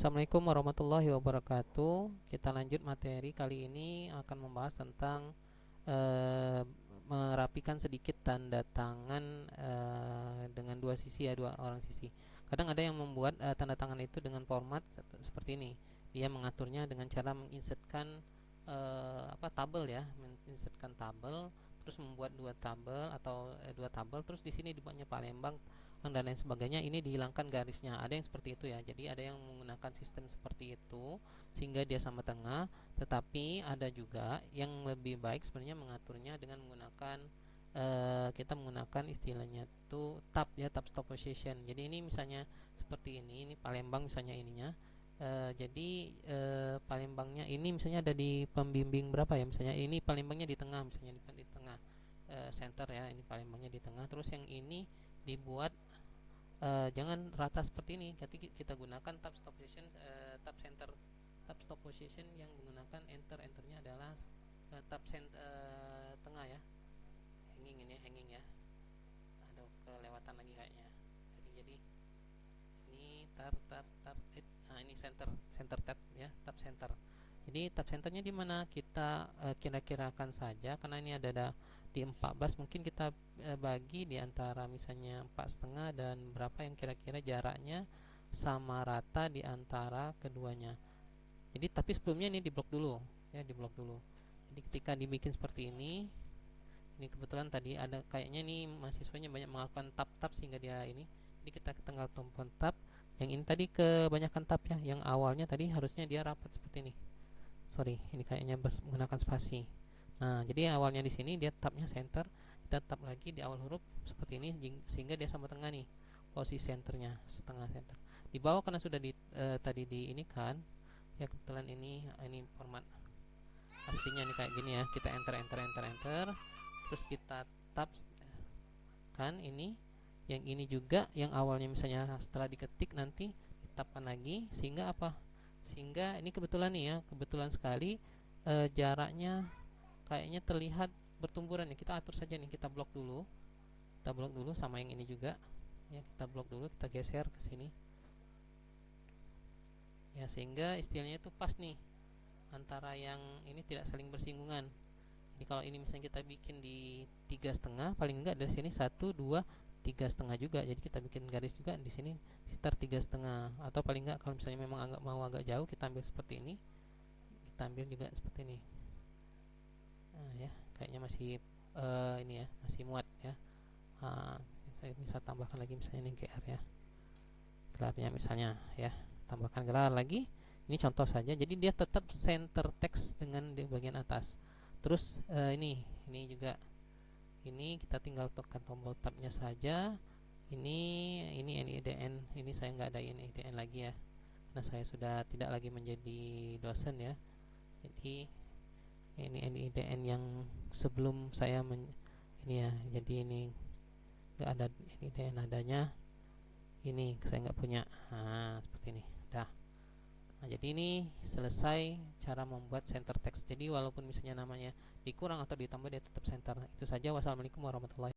Assalamualaikum warahmatullahi wabarakatuh. Kita lanjut materi kali ini akan membahas tentang eh, merapikan sedikit tanda tangan dengan dua sisi ya, dua orang sisi. Kadang ada yang membuat tanda tangan itu dengan format seperti ini. Dia mengaturnya dengan cara menginsertkan tabel ya, menginsertkan tabel, terus membuat dua tabel atau dua tabel, terus di sini dibuatnya Palembang dan lain sebagainya. Ini dihilangkan garisnya, ada yang seperti itu ya. Jadi ada yang menggunakan sistem seperti itu sehingga dia sama tengah, tetapi ada juga yang lebih baik sebenarnya mengaturnya dengan menggunakan kita menggunakan istilahnya tuh tab ya, tab stop position. Jadi ini misalnya seperti ini Palembang misalnya ininya. Palembangnya ini misalnya ada di pembimbing berapa ya, misalnya ini Palembangnya di tengah, misalnya di tengah center ya, ini Palembangnya di tengah. Terus yang ini dibuat jangan rata seperti ini. Kita gunakan tab stop position, tab stop position yang menggunakan enternya adalah tengah ya, hanging ya. Ada kelewatan lagi kayaknya. Jadi ini ini center tab ya, tab center. Jadi tab centernya di mana kita kira-kirakan saja, karena ini ada di 14, mungkin kita bagi di antara misalnya 4,5 dan berapa yang kira-kira jaraknya sama rata di antara keduanya. Jadi tapi sebelumnya ini diblok dulu ya, diblok dulu. Jadi ketika dibikin seperti ini kebetulan tadi ada kayaknya nih mahasiswanya banyak melakukan tab-tab sehingga dia ini. Jadi kita tinggal tombol tab. Yang ini tadi kebanyakan tab ya. Yang awalnya tadi harusnya dia rapat seperti ini. Sorry, ini kayaknya menggunakan spasi. Nah, jadi awalnya di sini dia tabnya center, kita tab lagi di awal huruf seperti ini sehingga dia sama tengah nih. Posisi centernya setengah center. Di bawah karena sudah tadi di ini kan. Ya kebetulan ini format aslinya nih kayak gini ya. Kita enter. Terus kita tab kan ini. Yang ini juga yang awalnya misalnya setelah diketik nanti ditabkan lagi sehingga apa? Sehingga ini kebetulan nih ya, kebetulan sekali jaraknya kayaknya terlihat bertumburan ya. Kita atur saja nih, kita blok dulu sama yang ini juga ya, kita blok dulu, kita geser ke sini ya, sehingga istilahnya itu pas nih antara yang ini tidak saling bersinggungan. Jadi kalau ini misalnya kita bikin di 3,5, paling enggak dari sini 1, 2, 3,5 juga. Jadi kita bikin garis juga di sini sekitar 3,5, atau paling enggak kalau misalnya memang agak jauh, kita ambil seperti ini, kita ambil juga seperti ini. Nah ya, kayaknya masih ini ya, masih muat ya. Saya bisa tambahkan lagi misalnya ini GR ya, gelarnya misalnya ya, tambahkan gelar lagi. Ini contoh saja. Jadi dia tetap center text dengan di bagian atas. Terus ini juga, ini kita tinggal tekan tombol tabnya saja. Ini NIDN, ini saya nggak ada NIDN lagi ya, karena saya sudah tidak lagi menjadi dosen ya. Jadi ini NIDN yang sebelum saya ini ya, jadi ini nggak ada NIDN, adanya ini saya nggak punya. Nah seperti ini dah. Nah, jadi ini selesai cara membuat center text. Jadi walaupun misalnya namanya dikurang atau ditambah, dia tetap center. Itu saja. Wassalamualaikum warahmatullahi wabarakatuh.